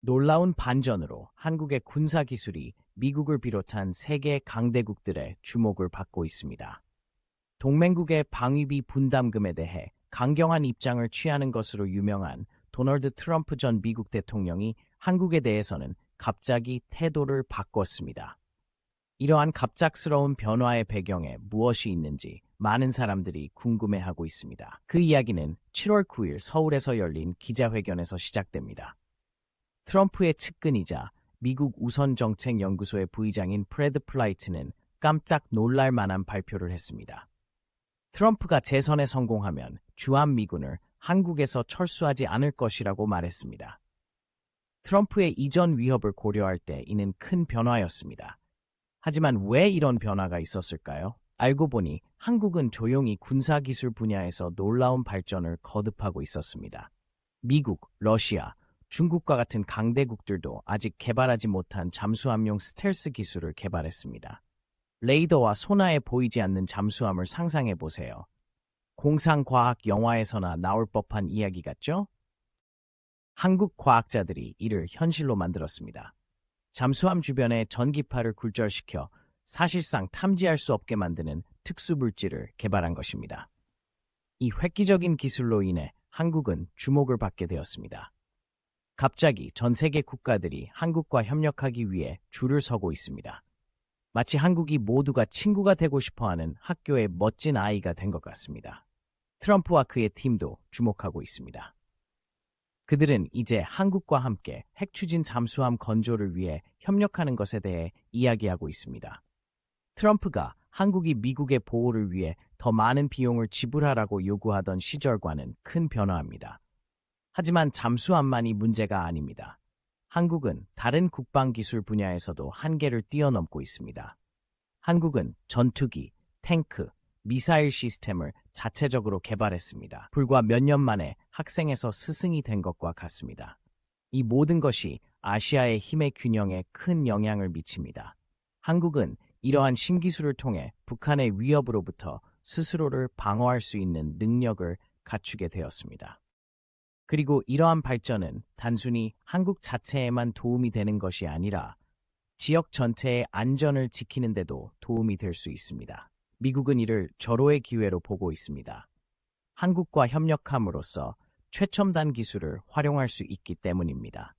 놀라운 반전으로 한국의 군사 기술이 미국을 비롯한 세계 강대국들의 주목을 받고 있습니다. 동맹국의 방위비 분담금에 대해 강경한 입장을 취하는 것으로 유명한 도널드 트럼프 전 미국 대통령이 한국에 대해서는 갑자기 태도를 바꿨습니다. 이러한 갑작스러운 변화의 배경에 무엇이 있는지 많은 사람들이 궁금해하고 있습니다. 그 이야기는 7월 9일 서울에서 열린 기자회견에서 시작됩니다. 트럼프의 측근이자 미국 우선정책연구소의 부의장인 프레드 플라이트는 깜짝 놀랄 만한 발표를 했습니다. 트럼프가 재선에 성공하면 주한미군을 한국에서 철수하지 않을 것이라고 말했습니다. 트럼프의 이전 위협을 고려할 때 이는 큰 변화였습니다. 하지만 왜 이런 변화가 있었을까요? 알고 보니 한국은 조용히 군사기술 분야에서 놀라운 발전을 거듭하고 있었습니다. 미국, 러시아, 중국과 같은 강대국들도 아직 개발하지 못한 잠수함용 스텔스 기술을 개발했습니다. 레이더와 소나에 보이지 않는 잠수함을 상상해 보세요. 공상과학 영화에서나 나올 법한 이야기 같죠? 한국 과학자들이 이를 현실로 만들었습니다. 잠수함 주변에 전기파를 굴절시켜 사실상 탐지할 수 없게 만드는 특수물질을 개발한 것입니다. 이 획기적인 기술로 인해 한국은 주목을 받게 되었습니다. 갑자기 전 세계 국가들이 한국과 협력하기 위해 줄을 서고 있습니다. 마치 한국이 모두가 친구가 되고 싶어하는 학교의 멋진 아이가 된 것 같습니다. 트럼프와 그의 팀도 주목하고 있습니다. 그들은 이제 한국과 함께 핵추진 잠수함 건조를 위해 협력하는 것에 대해 이야기하고 있습니다. 트럼프가 한국이 미국의 보호를 위해 더 많은 비용을 지불하라고 요구하던 시절과는 큰 변화입니다. 하지만 잠수함만이 문제가 아닙니다. 한국은 다른 국방기술 분야에서도 한계를 뛰어넘고 있습니다. 한국은 전투기, 탱크, 미사일 시스템을 자체적으로 개발했습니다. 불과 몇 년 만에 학생에서 스승이 된 것과 같습니다. 이 모든 것이 아시아의 힘의 균형에 큰 영향을 미칩니다. 한국은 이러한 신기술을 통해 북한의 위협으로부터 스스로를 방어할 수 있는 능력을 갖추게 되었습니다. 그리고 이러한 발전은 단순히 한국 자체에만 도움이 되는 것이 아니라 지역 전체의 안전을 지키는 데도 도움이 될 수 있습니다. 미국은 이를 절호의 기회로 보고 있습니다. 한국과 협력함으로써 최첨단 기술을 활용할 수 있기 때문입니다.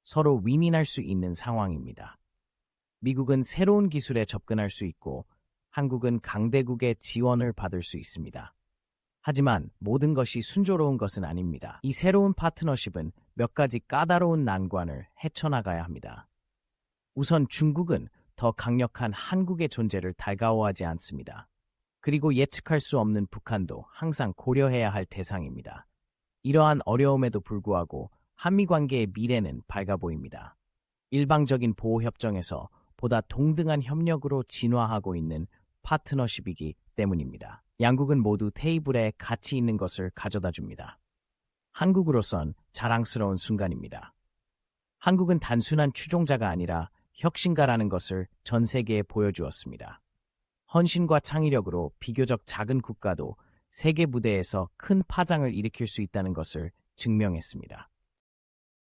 서로 윈윈할 수 있는 상황입니다. 미국은 새로운 기술에 접근할 수 있고 한국은 강대국의 지원을 받을 수 있습니다. 하지만 모든 것이 순조로운 것은 아닙니다. 이 새로운 파트너십은 몇 가지 까다로운 난관을 헤쳐나가야 합니다. 우선 중국은 더 강력한 한국의 존재를 달가워하지 않습니다. 그리고 예측할 수 없는 북한도 항상 고려해야 할 대상입니다. 이러한 어려움에도 불구하고 한미 관계의 미래는 밝아 보입니다. 일방적인 보호협정에서 보다 동등한 협력으로 진화하고 있는 파트너십이기 때문입니다. 양국은 모두 테이블에 가치 있는 것을 가져다 줍니다. 한국으로선 자랑스러운 순간입니다. 한국은 단순한 추종자가 아니라 혁신가라는 것을 전 세계에 보여주었습니다. 헌신과 창의력으로 비교적 작은 국가도 세계 무대에서 큰 파장을 일으킬 수 있다는 것을 증명했습니다.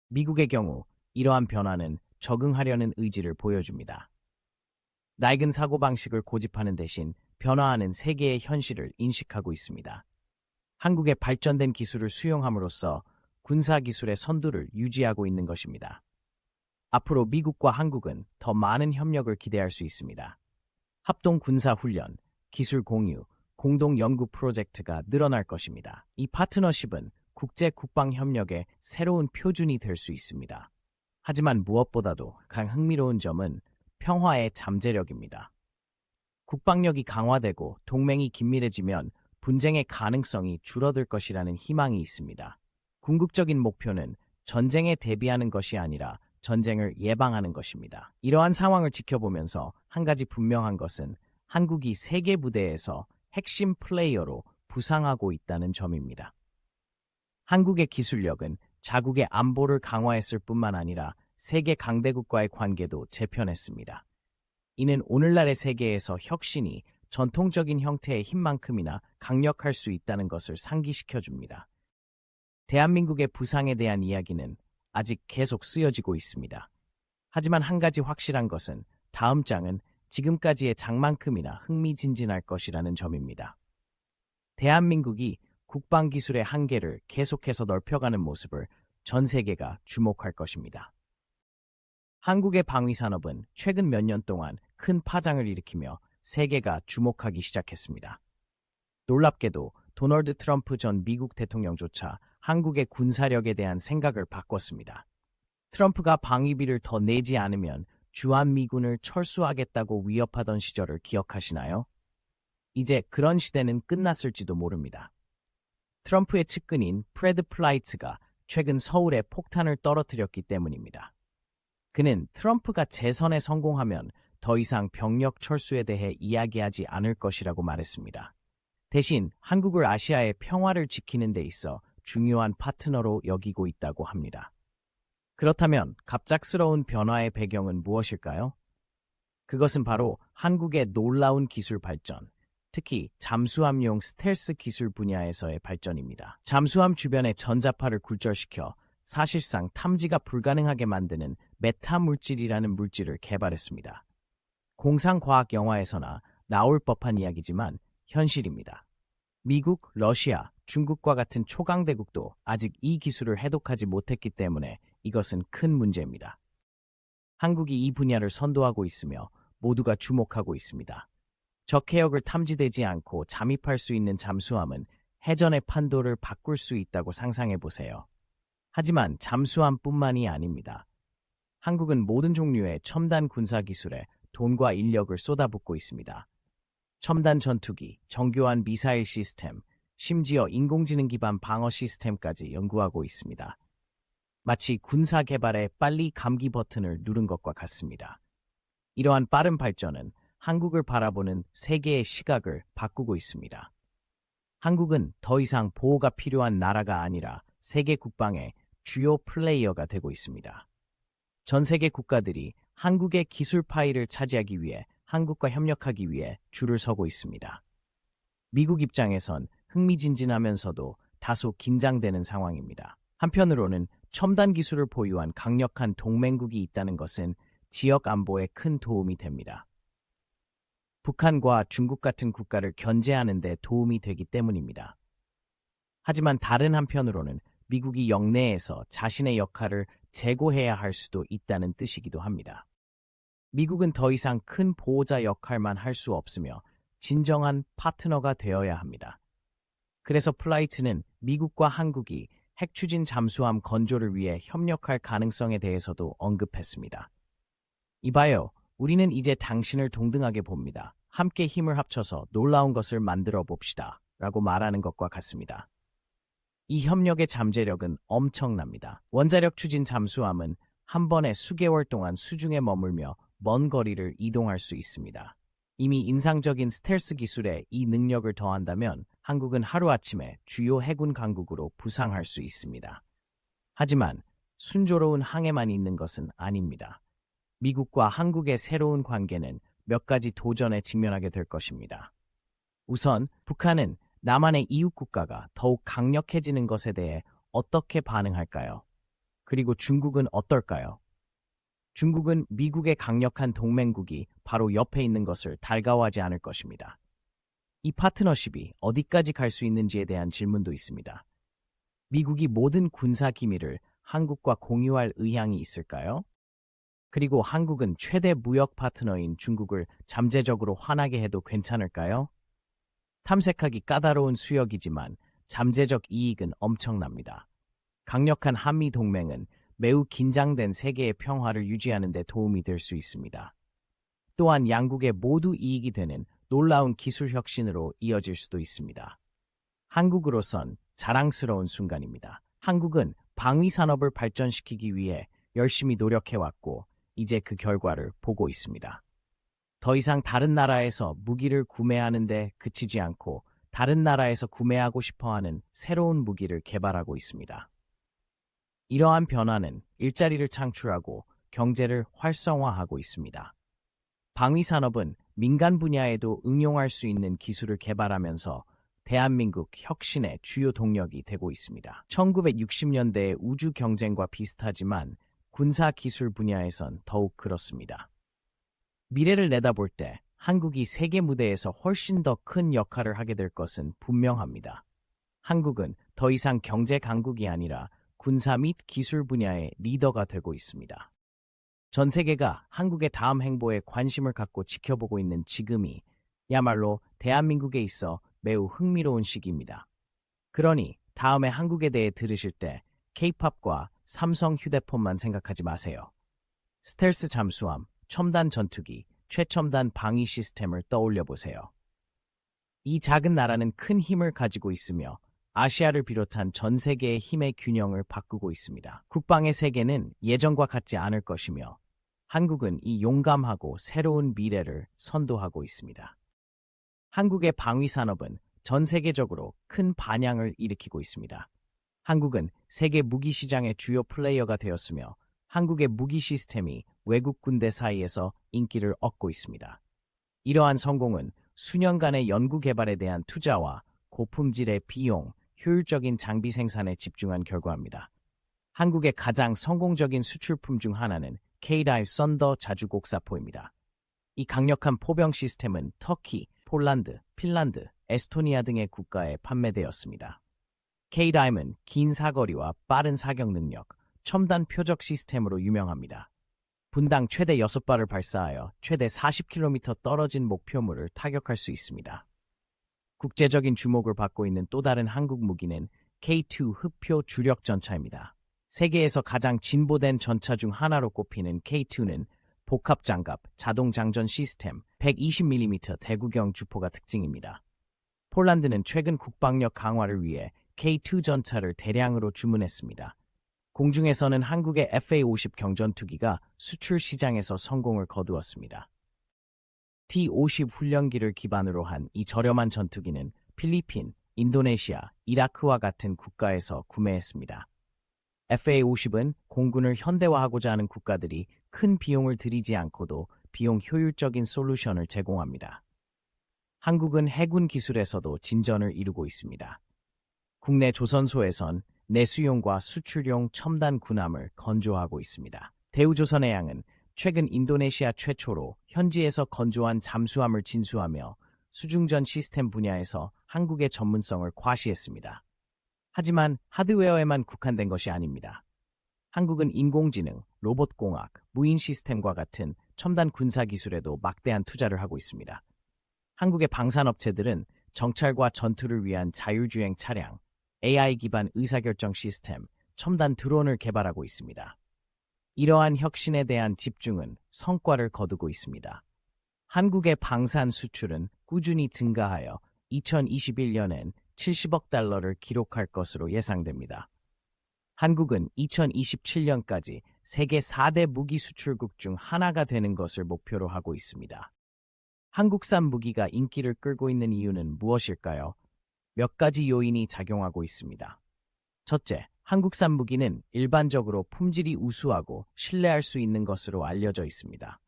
미국의 경우 이러한 변화는 적응하려는 의지를 보여줍니다. 낡은 사고방식을 고집하는 대신 변화하는 세계의 현실을 인식하고 있습니다. 한국의 발전된 기술을 수용함으로써 군사기술의 선두를 유지하고 있는 것입니다. 앞으로 미국과 한국은 더 많은 협력을 기대할 수 있습니다. 합동 군사훈련, 기술 공유, 공동 연구 프로젝트가 늘어날 것입니다. 이 파트너십은 국제 국방 협력의 새로운 표준이 될 수 있습니다. 하지만 무엇보다도 가장 흥미로운 점은 평화의 잠재력입니다. 국방력이 강화되고 동맹이 긴밀해지면 분쟁의 가능성이 줄어들 것이라는 희망이 있습니다. 궁극적인 목표는 전쟁에 대비하는 것이 아니라 전쟁을 예방하는 것입니다. 이러한 상황을 지켜보면서 한 가지 분명한 것은 한국이 세계 무대에서 핵심 플레이어로 부상하고 있다는 점입니다. 한국의 기술력은 자국의 안보를 강화했을 뿐만 아니라 세계 강대국과의 관계도 재편했습니다. 이는 오늘날의 세계에서 혁신이 전통적인 형태의 힘만큼이나 강력할 수 있다는 것을 상기시켜줍니다. 대한민국의 부상에 대한 이야기는 아직 계속 쓰여지고 있습니다. 하지만 한 가지 확실한 것은 다음 장은 지금까지의 장만큼이나 흥미진진할 것이라는 점입니다. 대한민국이 국방기술의 한계를 계속해서 넓혀가는 모습을 전 세계가 주목할 것입니다. 한국의 방위산업은 최근 몇 년 동안 큰 파장을 일으키며 세계가 주목하기 시작했습니다. 놀랍게도 도널드 트럼프 전 미국 대통령조차 한국의 군사력에 대한 생각을 바꿨습니다. 트럼프가 방위비를 더 내지 않으면 주한미군을 철수하겠다고 위협하던 시절을 기억하시나요? 이제 그런 시대는 끝났을지도 모릅니다. 트럼프의 측근인 프레드 플라이츠가 최근 서울에 폭탄을 떨어뜨렸기 때문입니다. 그는 트럼프가 재선에 성공하면 더 이상 병력 철수에 대해 이야기하지 않을 것이라고 말했습니다. 대신 한국을 아시아의 평화를 지키는 데 있어 중요한 파트너로 여기고 있다고 합니다. 그렇다면 갑작스러운 변화의 배경은 무엇일까요? 그것은 바로 한국의 놀라운 기술 발전, 특히 잠수함용 스텔스 기술 분야에서의 발전입니다. 잠수함 주변의 전자파를 굴절시켜 사실상 탐지가 불가능하게 만드는 메타 물질이라는 물질을 개발했습니다. 공상과학 영화에서나 나올 법한 이야기지만 현실입니다. 미국, 러시아, 중국과 같은 초강대국도 아직 이 기술을 해독하지 못했기 때문에 이것은 큰 문제입니다. 한국이 이 분야를 선도하고 있으며 모두가 주목하고 있습니다. 적 해역을 탐지되지 않고 잠입할 수 있는 잠수함은 해전의 판도를 바꿀 수 있다고 상상해 보세요. 하지만 잠수함뿐만이 아닙니다. 한국은 모든 종류의 첨단 군사 기술에 돈과 인력을 쏟아붓고 있습니다. 첨단 전투기, 정교한 미사일 시스템, 심지어 인공지능 기반 방어 시스템까지 연구하고 있습니다. 마치 군사 개발에 빨리 감기 버튼을 누른 것과 같습니다. 이러한 빠른 발전은 한국을 바라보는 세계의 시각을 바꾸고 있습니다. 한국은 더 이상 보호가 필요한 나라가 아니라 세계 국방의 주요 플레이어가 되고 있습니다. 전 세계 국가들이 한국의 기술 파일을 차지하기 위해 한국과 협력하기 위해 줄을 서고 있습니다. 미국 입장에선 흥미진진하면서도 다소 긴장되는 상황입니다. 한편으로는 첨단 기술을 보유한 강력한 동맹국이 있다는 것은 지역 안보에 큰 도움이 됩니다. 북한과 중국 같은 국가를 견제하는 데 도움이 되기 때문입니다. 하지만 다른 한편으로는 미국이 영내에서 자신의 역할을 재고해야 할 수도 있다는 뜻이기도 합니다. 미국은 더 이상 큰 보호자 역할만 할 수 없으며 진정한 파트너가 되어야 합니다. 그래서 플라이트는 미국과 한국이 핵추진 잠수함 건조를 위해 협력할 가능성에 대해서도 언급했습니다. 이봐요, 우리는 이제 당신을 동등하게 봅니다. 함께 힘을 합쳐서 놀라운 것을 만들어 봅시다. 라고 말하는 것과 같습니다. 이 협력의 잠재력은 엄청납니다. 원자력 추진 잠수함은 한 번에 수개월 동안 수중에 머물며 먼 거리를 이동할 수 있습니다. 이미 인상적인 스텔스 기술에 이 능력을 더한다면 한국은 하루아침에 주요 해군 강국으로 부상할 수 있습니다. 하지만 순조로운 항해만 있는 것은 아닙니다. 미국과 한국의 새로운 관계는 몇 가지 도전에 직면하게 될 것입니다. 우선 북한은 남한의 이웃 국가가 더욱 강력해지는 것에 대해 어떻게 반응할까요? 그리고 중국은 어떨까요? 중국은 미국의 강력한 동맹국이 바로 옆에 있는 것을 달가워하지 않을 것입니다. 이 파트너십이 어디까지 갈 수 있는지에 대한 질문도 있습니다. 미국이 모든 군사 기밀을 한국과 공유할 의향이 있을까요? 그리고 한국은 최대 무역 파트너인 중국을 잠재적으로 화나게 해도 괜찮을까요? 탐색하기 까다로운 수역이지만 잠재적 이익은 엄청납니다. 강력한 한미 동맹은 매우 긴장된 세계의 평화를 유지하는 데 도움이 될 수 있습니다. 또한 양국의 모두 이익이 되는 놀라운 기술 혁신으로 이어질 수도 있습니다. 한국으로선 자랑스러운 순간입니다. 한국은 방위 산업을 발전시키기 위해 열심히 노력해왔고 이제 그 결과를 보고 있습니다. 더 이상 다른 나라에서 무기를 구매하는 데 그치지 않고 다른 나라에서 구매하고 싶어하는 새로운 무기를 개발하고 있습니다. 이러한 변화는 일자리를 창출하고 경제를 활성화하고 있습니다. 방위 산업은 민간 분야에도 응용할 수 있는 기술을 개발하면서 대한민국 혁신의 주요 동력이 되고 있습니다. 1960년대의 우주 경쟁과 비슷하지만 군사 기술 분야에선 더욱 그렇습니다. 미래를 내다볼 때 한국이 세계 무대에서 훨씬 더 큰 역할을 하게 될 것은 분명합니다. 한국은 더 이상 경제 강국이 아니라 군사 및 기술 분야의 리더가 되고 있습니다. 전 세계가 한국의 다음 행보에 관심을 갖고 지켜보고 있는 지금이 야말로 대한민국에 있어 매우 흥미로운 시기입니다. 그러니 다음에 한국에 대해 들으실 때 K-팝과 삼성 휴대폰만 생각하지 마세요. 스텔스 잠수함, 첨단 전투기, 최첨단 방위 시스템을 떠올려 보세요. 이 작은 나라는 큰 힘을 가지고 있으며 아시아를 비롯한 전 세계의 힘의 균형을 바꾸고 있습니다. 국방의 세계는 예전과 같지 않을 것이며 한국은 이 용감하고 새로운 미래를 선도하고 있습니다. 한국의 방위 산업은 전 세계적으로 큰 반향을 일으키고 있습니다. 한국은 세계 무기 시장의 주요 플레이어가 되었으며 한국의 무기 시스템이 외국 군대 사이에서 인기를 얻고 있습니다. 이러한 성공은 수년간의 연구 개발에 대한 투자와 고품질의 비용, 효율적인 장비 생산에 집중한 결과입니다. 한국의 가장 성공적인 수출품 중 하나는 K-다이브 썬더 자주곡사포입니다. 이 강력한 포병 시스템은 터키, 폴란드, 핀란드, 에스토니아 등의 국가에 판매되었습니다. K-다이브는 긴 사거리와 빠른 사격 능력, 첨단 표적 시스템으로 유명합니다. 분당 최대 6발을 발사하여 최대 40km 떨어진 목표물을 타격할 수 있습니다. 국제적인 주목을 받고 있는 또 다른 한국 무기는 K2 흑표 주력 전차입니다. 세계에서 가장 진보된 전차 중 하나로 꼽히는 K2는 복합장갑, 자동장전 시스템, 120mm 대구경 주포가 특징입니다. 폴란드는 최근 국방력 강화를 위해 K2 전차를 대량으로 주문했습니다. 공중에서는 한국의 FA-50 경전투기가 수출 시장에서 성공을 거두었습니다. T-50 훈련기를 기반으로 한 이 저렴한 전투기는 필리핀, 인도네시아, 이라크와 같은 국가에서 구매했습니다. FA-50은 공군을 현대화하고자 하는 국가들이 큰 비용을 들이지 않고도 비용 효율적인 솔루션을 제공합니다. 한국은 해군 기술에서도 진전을 이루고 있습니다. 국내 조선소에선 내수용과 수출용 첨단 군함을 건조하고 있습니다. 대우조선해양은 최근 인도네시아 최초로 현지에서 건조한 잠수함을 진수하며 수중전 시스템 분야에서 한국의 전문성을 과시했습니다. 하지만 하드웨어에만 국한된 것이 아닙니다. 한국은 인공지능, 로봇공학, 무인 시스템과 같은 첨단 군사 기술에도 막대한 투자를 하고 있습니다. 한국의 방산업체들은 정찰과 전투를 위한 자율주행 차량, AI 기반 의사결정 시스템, 첨단 드론을 개발하고 있습니다. 이러한 혁신에 대한 집중은 성과를 거두고 있습니다. 한국의 방산 수출은 꾸준히 증가하여 2021년엔 70억 달러를 기록할 것으로 예상됩니다. 한국은 2027년까지 세계 4대 무기 수출국 중 하나가 되는 것을 목표로 하고 있습니다. 한국산 무기가 인기를 끌고 있는 이유는 무엇일까요? 몇 가지 요인이 작용하고 있습니다. 첫째, 한국산 무기는 일반적으로 품질이 우수하고 신뢰할 수 있는 것으로 알려져 있습니다.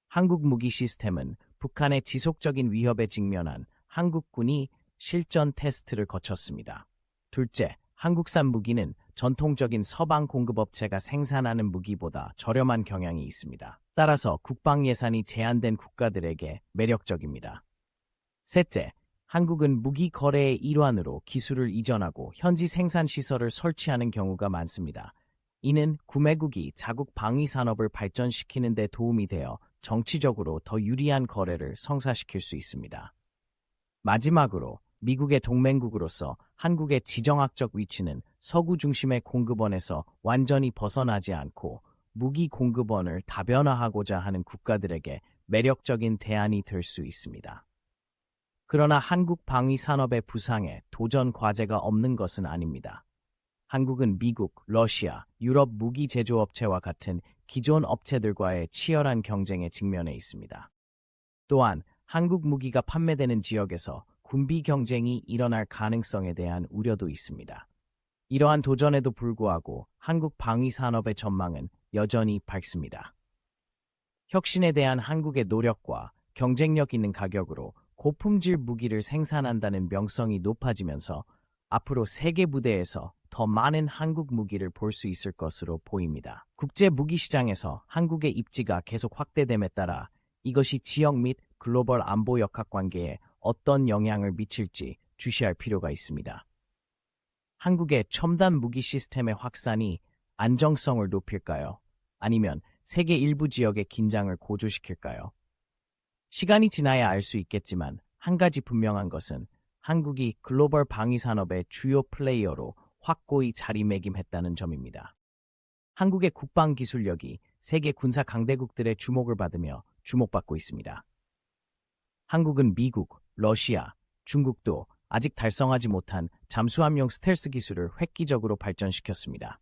한국 무기 시스템은 북한의 지속적인 위협에 직면한 한국군이 실전 테스트를 거쳤습니다. 둘째, 한국산 무기는 전통적인 서방 공급업체가 생산하는 무기보다 저렴한 경향이 있습니다. 따라서 국방 예산이 제한된 국가들에게 매력적입니다. 셋째, 한국은 무기 거래의 일환으로 기술을 이전하고 현지 생산 시설을 설치하는 경우가 많습니다. 이는 구매국이 자국 방위 산업을 발전시키는 데 도움이 되어 정치적으로 더 유리한 거래를 성사시킬 수 있습니다. 마지막으로 미국의 동맹국으로서 한국의 지정학적 위치는 서구 중심의 공급원에서 완전히 벗어나지 않고 무기 공급원을 다변화하고자 하는 국가들에게 매력적인 대안이 될 수 있습니다. 그러나 한국 방위 산업의 부상에 도전 과제가 없는 것은 아닙니다. 한국은 미국, 러시아, 유럽 무기 제조업체와 같은 기존 업체들과의 치열한 경쟁에 직면해 있습니다. 또한 한국 무기가 판매되는 지역에서 군비 경쟁이 일어날 가능성에 대한 우려도 있습니다. 이러한 도전에도 불구하고 한국 방위 산업의 전망은 여전히 밝습니다. 혁신에 대한 한국의 노력과 경쟁력 있는 가격으로 고품질 무기를 생산한다는 명성이 높아지면서 앞으로 세계 무대에서 더 많은 한국 무기를 볼 수 있을 것으로 보입니다. 국제 무기 시장에서 한국의 입지가 계속 확대됨에 따라 이것이 지역 및 글로벌 안보 역학 관계에 어떤 영향을 미칠지 주시할 필요가 있습니다. 한국의 첨단 무기 시스템의 확산이 안정성을 높일까요? 아니면 세계 일부 지역의 긴장을 고조시킬까요? 시간이 지나야 알 수 있겠지만 한 가지 분명한 것은 한국이 글로벌 방위 산업의 주요 플레이어로 확고히 자리매김했다는 점입니다. 한국의 국방 기술력이 세계 군사 강대국들의 주목을 받으며 주목받고 있습니다. 한국은 미국, 러시아, 중국도 아직 달성하지 못한 잠수함용 스텔스 기술을 획기적으로 발전시켰습니다.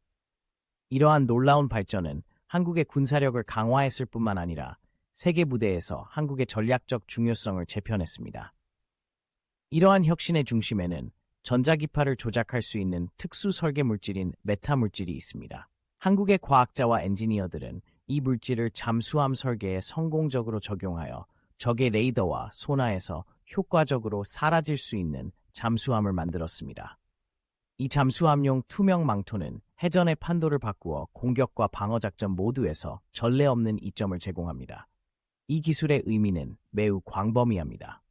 이러한 놀라운 발전은 한국의 군사력을 강화했을 뿐만 아니라 세계 무대에서 한국의 전략적 중요성을 재편했습니다. 이러한 혁신의 중심에는 전자기파를 조작할 수 있는 특수 설계 물질인 메타 물질이 있습니다. 한국의 과학자와 엔지니어들은 이 물질을 잠수함 설계에 성공적으로 적용하여 적의 레이더와 소나에서 효과적으로 사라질 수 있는 잠수함을 만들었습니다. 이 잠수함용 투명 망토는 해전의 판도를 바꾸어 공격과 방어 작전 모두에서 전례 없는 이점을 제공합니다. 이 기술의 의미는 매우 광범위합니다.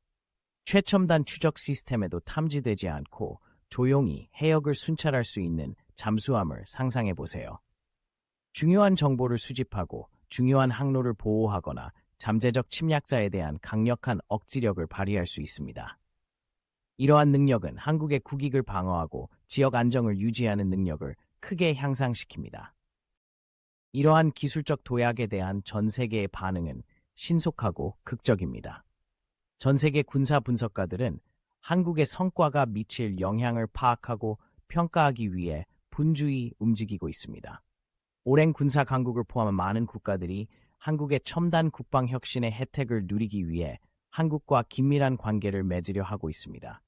최첨단 추적 시스템에도 탐지되지 않고 조용히 해역을 순찰할 수 있는 잠수함을 상상해 보세요. 중요한 정보를 수집하고 중요한 항로를 보호하거나 잠재적 침략자에 대한 강력한 억지력을 발휘할 수 있습니다. 이러한 능력은 한국의 국익을 방어하고 지역 안정을 유지하는 능력을 크게 향상시킵니다. 이러한 기술적 도약에 대한 전 세계의 반응은 신속하고 극적입니다. 전 세계 군사 분석가들은 한국의 성과가 미칠 영향을 파악하고 평가하기 위해 분주히 움직이고 있습니다. 오랜 군사 강국을 포함한 많은 국가들이 한국의 첨단 국방 혁신의 혜택을 누리기 위해 한국과 긴밀한 관계를 맺으려 하고 있습니다.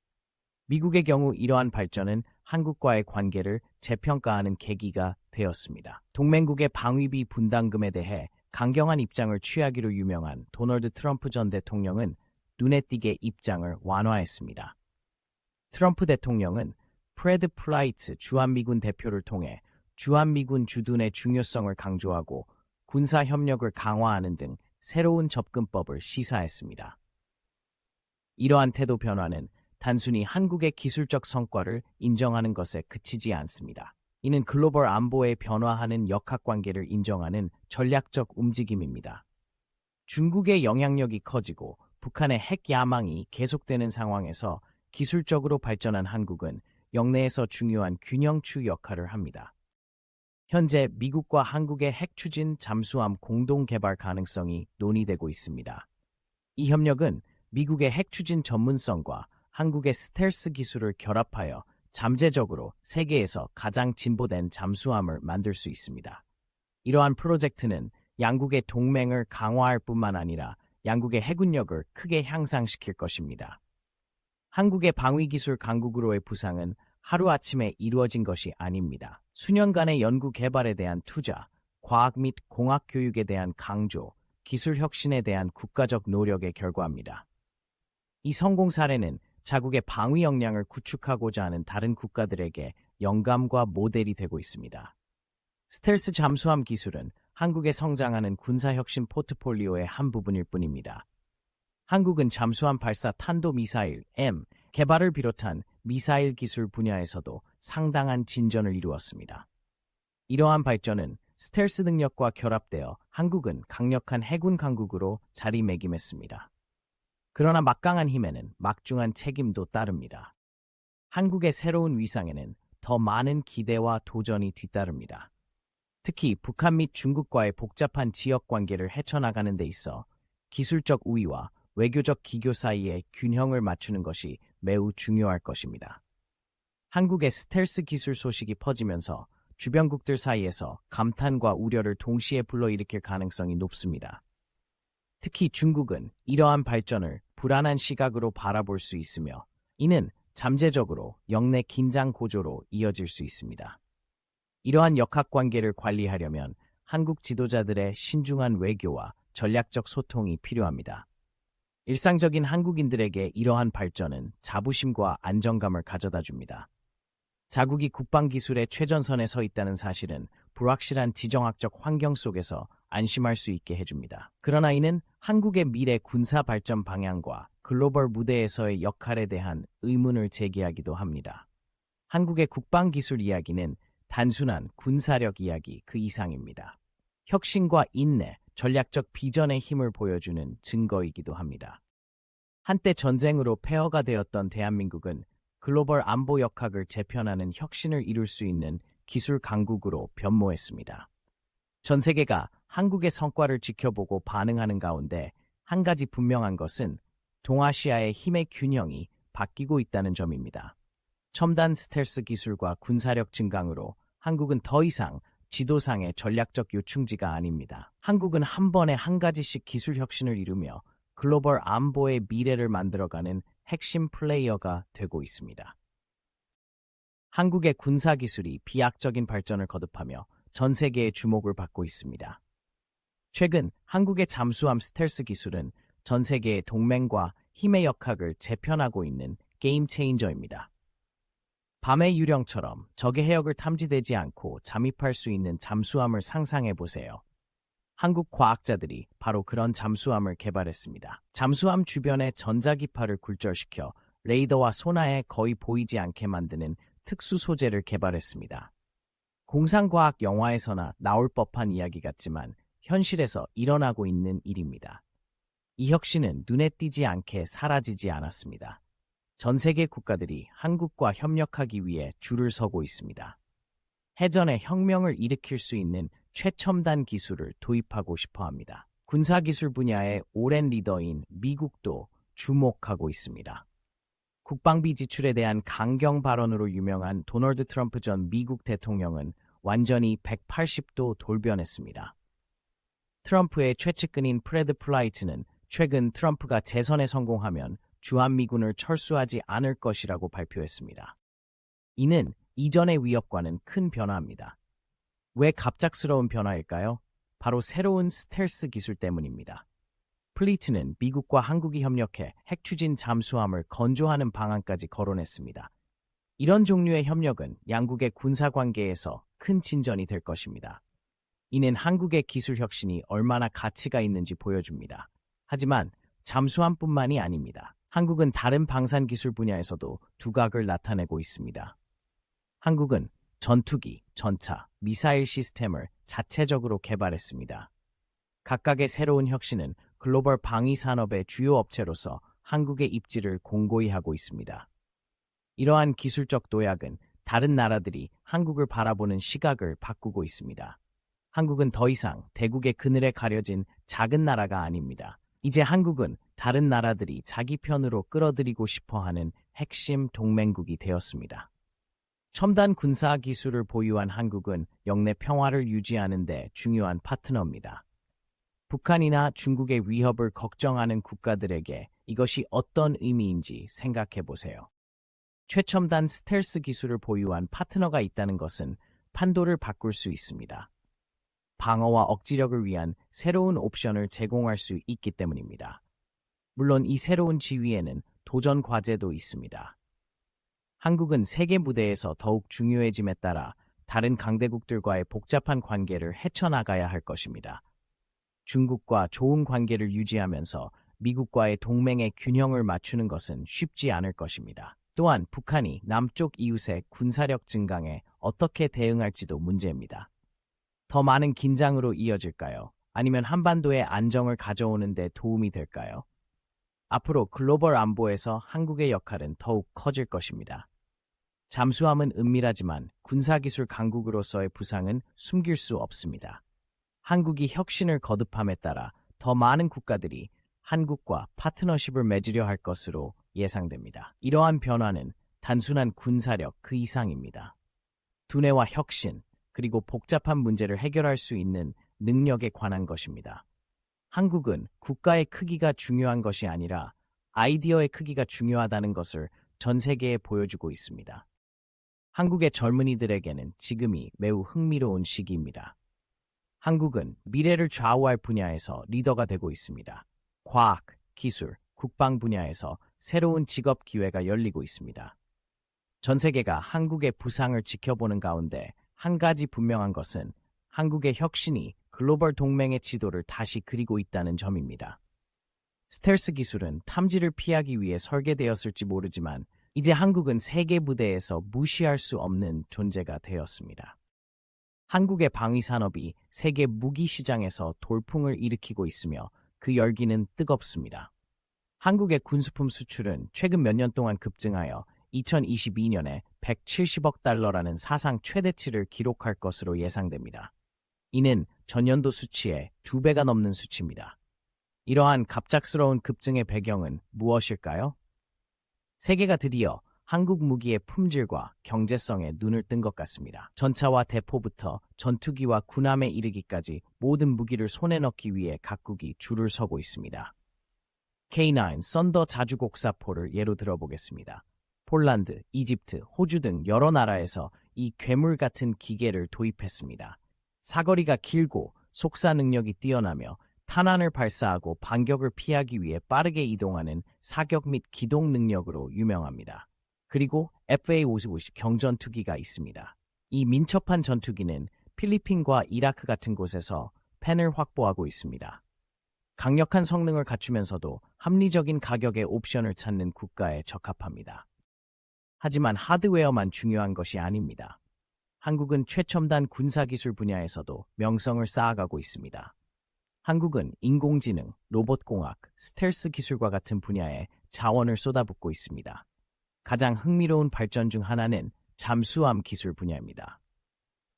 미국의 경우 이러한 발전은 한국과의 관계를 재평가하는 계기가 되었습니다. 동맹국의 방위비 분담금에 대해 강경한 입장을 취하기로 유명한 도널드 트럼프 전 대통령은 눈에 띄게 입장을 완화했습니다. 트럼프 대통령은 프레드 플라이트 주한미군 대표를 통해 주한미군 주둔의 중요성을 강조하고 군사 협력을 강화하는 등 새로운 접근법을 시사했습니다. 이러한 태도 변화는 단순히 한국의 기술적 성과를 인정하는 것에 그치지 않습니다. 이는 글로벌 안보에 변화하는 역학관계를 인정하는 전략적 움직임입니다. 중국의 영향력이 커지고 북한의 핵 야망이 계속되는 상황에서 기술적으로 발전한 한국은 영내에서 중요한 균형추 역할을 합니다. 현재 미국과 한국의 핵 추진 잠수함 공동 개발 가능성이 논의되고 있습니다. 이 협력은 미국의 핵 추진 전문성과 한국의 스텔스 기술을 결합하여 잠재적으로 세계에서 가장 진보된 잠수함을 만들 수 있습니다. 이러한 프로젝트는 양국의 동맹을 강화할 뿐만 아니라 양국의 해군력을 크게 향상시킬 것입니다. 한국의 방위기술 강국으로의 부상은 하루아침에 이루어진 것이 아닙니다. 수년간의 연구 개발에 대한 투자, 과학 및 공학 교육에 대한 강조, 기술 혁신에 대한 국가적 노력의 결과입니다. 이 성공 사례는 자국의 방위 역량을 구축하고자 하는 다른 국가들에게 영감과 모델이 되고 있습니다. 스텔스 잠수함 기술은 한국의 성장하는 군사혁신 포트폴리오의 한 부분일 뿐입니다. 한국은 잠수함 발사 탄도미사일 M 개발을 비롯한 미사일 기술 분야에서도 상당한 진전을 이루었습니다. 이러한 발전은 스텔스 능력과 결합되어 한국은 강력한 해군 강국으로 자리매김했습니다. 그러나 막강한 힘에는 막중한 책임도 따릅니다. 한국의 새로운 위상에는 더 많은 기대와 도전이 뒤따릅니다. 특히 북한 및 중국과의 복잡한 지역 관계를 헤쳐나가는 데 있어 기술적 우위와 외교적 기교 사이의 균형을 맞추는 것이 매우 중요할 것입니다. 한국의 스텔스 기술 소식이 퍼지면서 주변국들 사이에서 감탄과 우려를 동시에 불러일으킬 가능성이 높습니다. 특히 중국은 이러한 발전을 불안한 시각으로 바라볼 수 있으며 이는 잠재적으로 영내 긴장 고조로 이어질 수 있습니다. 이러한 역학관계를 관리하려면 한국 지도자들의 신중한 외교와 전략적 소통이 필요합니다. 일상적인 한국인들에게 이러한 발전은 자부심과 안정감을 가져다 줍니다. 자국이 국방기술의 최전선에 서 있다는 사실은 불확실한 지정학적 환경 속에서 안심할 수 있게 해줍니다. 그러나 이는 한국의 미래 군사 발전 방향과 글로벌 무대에서의 역할에 대한 의문을 제기하기도 합니다. 한국의 국방기술 이야기는 단순한 군사력 이야기 그 이상입니다. 혁신과 인내, 전략적 비전의 힘을 보여주는 증거이기도 합니다. 한때 전쟁으로 폐허가 되었던 대한민국은 글로벌 안보 역학을 재편하는 혁신을 이룰 수 있는 기술 강국으로 변모했습니다. 전 세계가 한국의 성과를 지켜보고 반응하는 가운데 한 가지 분명한 것은 동아시아의 힘의 균형이 바뀌고 있다는 점입니다. 첨단 스텔스 기술과 군사력 증강으로 한국은 더 이상 지도상의 전략적 요충지가 아닙니다. 한국은 한 번에 한 가지씩 기술 혁신을 이루며 글로벌 안보의 미래를 만들어가는 핵심 플레이어가 되고 있습니다. 한국의 군사기술이 비약적인 발전을 거듭하며 전 세계의 주목을 받고 있습니다. 최근 한국의 잠수함 스텔스 기술은 전 세계의 동맹과 힘의 역학을 재편하고 있는 게임 체인저입니다. 밤의 유령처럼 적의 해역을 탐지되지 않고 잠입할 수 있는 잠수함을 상상해 보세요. 한국 과학자들이 바로 그런 잠수함을 개발했습니다. 잠수함 주변의 전자기파를 굴절시켜 레이더와 소나에 거의 보이지 않게 만드는 특수 소재를 개발했습니다. 공상과학 영화에서나 나올 법한 이야기 같지만 현실에서 일어나고 있는 일입니다. 이 혁신은 눈에 띄지 않게 사라지지 않았습니다. 전 세계 국가들이 한국과 협력하기 위해 줄을 서고 있습니다. 해전의 혁명을 일으킬 수 있는 최첨단 기술을 도입하고 싶어 합니다. 군사기술 분야의 오랜 리더인 미국도 주목하고 있습니다. 국방비 지출에 대한 강경 발언으로 유명한 도널드 트럼프 전 미국 대통령은 완전히 180도 돌변했습니다. 트럼프의 최측근인 프레드 플라이트는 최근 트럼프가 재선에 성공하면 주한미군을 철수하지 않을 것이라고 발표했습니다. 이는 이전의 위협과는 큰 변화입니다. 왜 갑작스러운 변화일까요? 바로 새로운 스텔스 기술 때문입니다. 플리트는 미국과 한국이 협력해 핵추진 잠수함을 건조하는 방안까지 거론했습니다. 이런 종류의 협력은 양국의 군사관계에서 큰 진전이 될 것입니다. 이는 한국의 기술 혁신이 얼마나 가치가 있는지 보여줍니다. 하지만 잠수함뿐만이 아닙니다. 한국은 다른 방산 기술 분야에서도 두각을 나타내고 있습니다. 한국은 전투기, 전차, 미사일 시스템을 자체적으로 개발했습니다. 각각의 새로운 혁신은 글로벌 방위 산업의 주요 업체로서 한국의 입지를 공고히 하고 있습니다. 이러한 기술적 도약은 다른 나라들이 한국을 바라보는 시각을 바꾸고 있습니다. 한국은 더 이상 대국의 그늘에 가려진 작은 나라가 아닙니다. 이제 한국은 다른 나라들이 자기 편으로 끌어들이고 싶어하는 핵심 동맹국이 되었습니다. 첨단 군사 기술을 보유한 한국은 영내 평화를 유지하는 데 중요한 파트너입니다. 북한이나 중국의 위협을 걱정하는 국가들에게 이것이 어떤 의미인지 생각해 보세요. 최첨단 스텔스 기술을 보유한 파트너가 있다는 것은 판도를 바꿀 수 있습니다. 방어와 억지력을 위한 새로운 옵션을 제공할 수 있기 때문입니다. 물론 이 새로운 지위에는 도전 과제도 있습니다. 한국은 세계 무대에서 더욱 중요해짐에 따라 다른 강대국들과의 복잡한 관계를 헤쳐나가야 할 것입니다. 중국과 좋은 관계를 유지하면서 미국과의 동맹의 균형을 맞추는 것은 쉽지 않을 것입니다. 또한 북한이 남쪽 이웃의 군사력 증강에 어떻게 대응할지도 문제입니다. 더 많은 긴장으로 이어질까요? 아니면 한반도의 안정을 가져오는 데 도움이 될까요? 앞으로 글로벌 안보에서 한국의 역할은 더욱 커질 것입니다. 잠수함은 은밀하지만 군사기술 강국으로서의 부상은 숨길 수 없습니다. 한국이 혁신을 거듭함에 따라 더 많은 국가들이 한국과 파트너십을 맺으려 할 것으로 예상됩니다. 이러한 변화는 단순한 군사력 그 이상입니다. 두뇌와 혁신, 그리고 복잡한 문제를 해결할 수 있는 능력에 관한 것입니다. 한국은 국가의 크기가 중요한 것이 아니라 아이디어의 크기가 중요하다는 것을 전 세계에 보여주고 있습니다. 한국의 젊은이들에게는 지금이 매우 흥미로운 시기입니다. 한국은 미래를 좌우할 분야에서 리더가 되고 있습니다. 과학, 기술, 국방 분야에서 새로운 직업 기회가 열리고 있습니다. 전 세계가 한국의 부상을 지켜보는 가운데 한 가지 분명한 것은 한국의 혁신이 글로벌 동맹의 지도를 다시 그리고 있다는 점입니다. 스텔스 기술은 탐지를 피하기 위해 설계되었을지 모르지만 이제 한국은 세계 무대에서 무시할 수 없는 존재가 되었습니다. 한국의 방위 산업이 세계 무기 시장에서 돌풍을 일으키고 있으며 그 열기는 뜨겁습니다. 한국의 군수품 수출은 최근 몇 년 동안 급증하여 2022년에 170억 달러라는 사상 최대치를 기록할 것으로 예상됩니다. 이는 전년도 수치의 2배가 넘는 수치입니다. 이러한 갑작스러운 급증의 배경은 무엇일까요? 세계가 드디어 한국 무기의 품질과 경제성에 눈을 뜬 것 같습니다. 전차와 대포부터 전투기와 군함에 이르기까지 모든 무기를 손에 넣기 위해 각국이 줄을 서고 있습니다. K9 썬더 자주곡사포를 예로 들어보겠습니다. 폴란드, 이집트, 호주 등 여러 나라에서 이 괴물 같은 기계를 도입했습니다. 사거리가 길고 속사 능력이 뛰어나며 탄환을 발사하고 반격을 피하기 위해 빠르게 이동하는 사격 및 기동 능력으로 유명합니다. 그리고 FA-55식 경전투기가 있습니다. 이 민첩한 전투기는 필리핀과 이라크 같은 곳에서 펜을 확보하고 있습니다. 강력한 성능을 갖추면서도 합리적인 가격의 옵션을 찾는 국가에 적합합니다. 하지만 하드웨어만 중요한 것이 아닙니다. 한국은 최첨단 군사기술 분야에서도 명성을 쌓아가고 있습니다. 한국은 인공지능, 로봇공학, 스텔스 기술과 같은 분야에 자원을 쏟아붓고 있습니다. 가장 흥미로운 발전 중 하나는 잠수함 기술 분야입니다.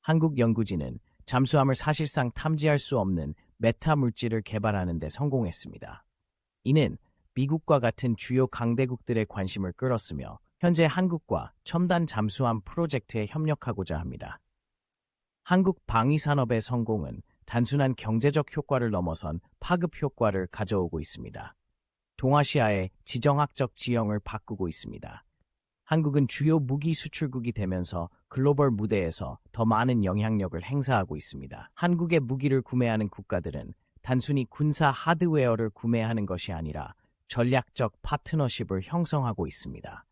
한국 연구진은 잠수함을 사실상 탐지할 수 없는 메타 물질을 개발하는 데 성공했습니다. 이는 미국과 같은 주요 강대국들의 관심을 끌었으며 현재 한국과 첨단 잠수함 프로젝트에 협력하고자 합니다. 한국 방위산업의 성공은 단순한 경제적 효과를 넘어선 파급 효과를 가져오고 있습니다. 동아시아의 지정학적 지형을 바꾸고 있습니다. 한국은 주요 무기 수출국이 되면서 글로벌 무대에서 더 많은 영향력을 행사하고 있습니다. 한국의 무기를 구매하는 국가들은 단순히 군사 하드웨어를 구매하는 것이 아니라 전략적 파트너십을 형성하고 있습니다.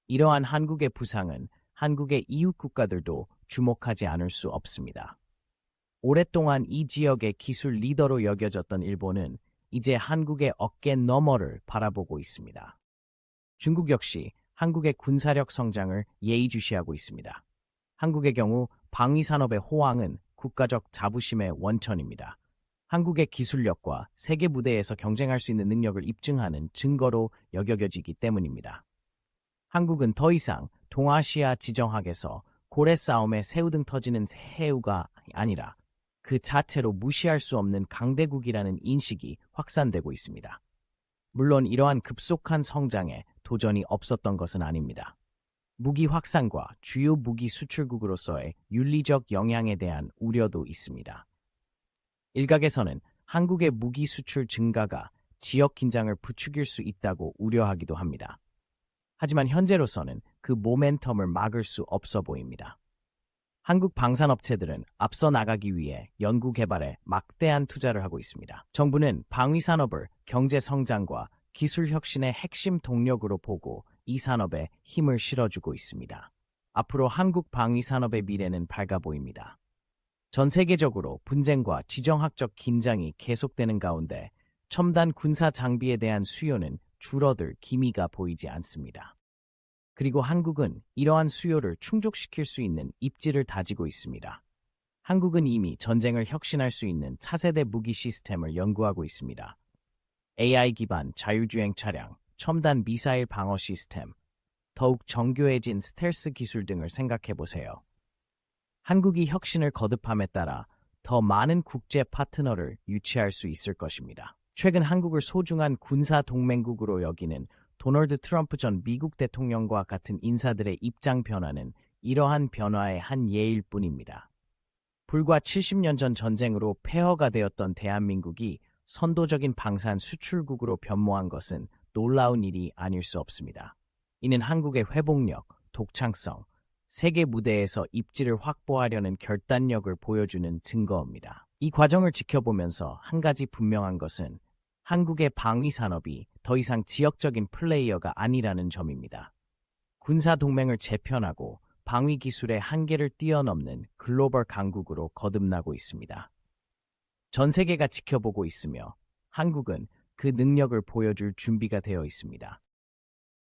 이러한 한국의 부상은 한국의 이웃 국가들도 주목하지 않을 수 없습니다. 오랫동안 이 지역의 기술 리더로 여겨졌던 일본은 이제 한국의 어깨 너머를 바라보고 있습니다. 중국 역시 한국의 군사력 성장을 예의주시하고 있습니다. 한국의 경우 방위산업의 호황은 국가적 자부심의 원천입니다. 한국의 기술력과 세계 무대에서 경쟁할 수 있는 능력을 입증하는 증거로 여겨지기 때문입니다. 한국은 더 이상 동아시아 지정학에서 고래 싸움에 새우등 터지는 새우가 아니라 그 자체로 무시할 수 없는 강대국이라는 인식이 확산되고 있습니다. 물론 이러한 급속한 성장에 도전이 없었던 것은 아닙니다. 무기 확산과 주요 무기 수출국으로서의 윤리적 영향에 대한 우려도 있습니다. 일각에서는 한국의 무기 수출 증가가 지역 긴장을 부추길 수 있다고 우려하기도 합니다. 하지만 현재로서는 그 모멘텀을 막을 수 없어 보입니다. 한국 방산업체들은 앞서 나가기 위해 연구개발에 막대한 투자를 하고 있습니다. 정부는 방위산업을 경제 성장과 기술 혁신의 핵심 동력으로 보고 이 산업에 힘을 실어주고 있습니다. 앞으로 한국 방위산업의 미래는 밝아 보입니다. 전 세계적으로 분쟁과 지정학적 긴장이 계속되는 가운데 첨단 군사 장비에 대한 수요는 줄어들 기미가 보이지 않습니다. 그리고 한국은 이러한 수요를 충족시킬 수 있는 입지를 다지고 있습니다. 한국은 이미 전쟁을 혁신할 수 있는 차세대 무기 시스템을 연구하고 있습니다. AI 기반 자율주행 차량, 첨단 미사일 방어 시스템, 더욱 정교해진 스텔스 기술 등을 생각해 보세요. 한국이 혁신을 거듭함에 따라 더 많은 국제 파트너를 유치할 수 있을 것입니다. 최근 한국을 소중한 군사 동맹국으로 여기는 도널드 트럼프 전 미국 대통령과 같은 인사들의 입장 변화는 이러한 변화의 한 예일 뿐입니다. 불과 70년 전 전쟁으로 폐허가 되었던 대한민국이 선도적인 방산 수출국으로 변모한 것은 놀라운 일이 아닐 수 없습니다. 이는 한국의 회복력, 독창성, 세계 무대에서 입지를 확보하려는 결단력을 보여주는 증거입니다. 이 과정을 지켜보면서 한 가지 분명한 것은 한국의 방위 산업이 더 이상 지역적인 플레이어가 아니라는 점입니다. 군사 동맹을 재편하고 방위 기술의 한계를 뛰어넘는 글로벌 강국으로 거듭나고 있습니다. 전 세계가 지켜보고 있으며 한국은 그 능력을 보여줄 준비가 되어 있습니다.